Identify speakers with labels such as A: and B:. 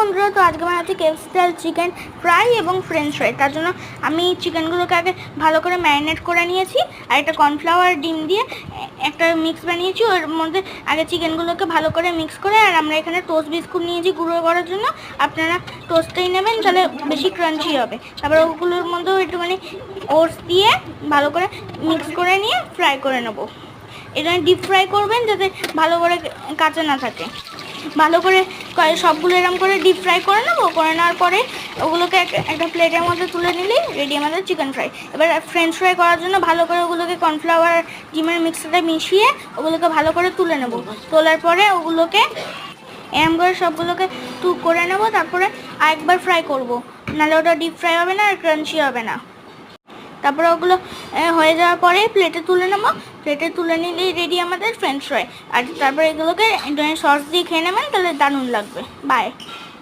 A: বন্ধুরা, তো আজকে বানাচ্ছি কেএফসি স্টাইল চিকেন ফ্রাই এবং ফ্রেঞ্চ ফ্রাই। তার জন্য আমি চিকেনগুলোকে আগে ভালো করে ম্যারিনেট করে নিয়েছি আর একটা কর্নফ্লাওয়ার ডিম দিয়ে একটা মিক্স বানিয়েছি। ওর মধ্যে আগে চিকেনগুলোকে ভালো করে মিক্স করে, আর আমরা এখানে টোস্ট বিস্কুট নিয়েছি গুঁড়ো করার জন্য। আপনারা টোস্টটাই নেবেন, তাহলে বেশি ক্রাঞ্চি হবে। তারপর ওগুলোর মধ্যেও একটুখানি ওটস দিয়ে ভালো করে মিক্স করে নিয়ে ফ্রাই করে নেবো। এটা ডিপ ফ্রাই করবেন যাতে ভালো করে কাঁচা না থাকে। ভালো করে সবগুলো এরকম করে ডিপ ফ্রাই করে নেবো। করে নেওয়ার পরে ওগুলোকে একটা প্লেটের মধ্যে তুলে নিলেই রেডি আমাদের চিকেন ফ্রাই। এবার ফ্রেঞ্চ ফ্রাই করার জন্য ভালো করে ওগুলোকে কর্নফ্লাওয়ার ডিমের মিক্সচারে মিশিয়ে ওগুলোকে ভালো করে তুলে নেবো। তোলার পরে ওগুলোকে এরম করে সবগুলোকে করে নেবো। তারপরে আরেকবার ফ্রাই করবো, নাহলে ওটা ডিপ ফ্রাই হবে না আর ক্রাঞ্চি হবে না। তারপরে ওগুলো হয়ে যাওয়ার পরে প্লেটে তুলে নেবো। প্লেটে তুলে নিলেই রেডি আমাদের ফ্রেঞ্চ ফ্রাই। আর তারপরে এগুলোকে সস দিয়ে খেয়ে নেবেন, তাহলে দারুণ লাগবে। বাই।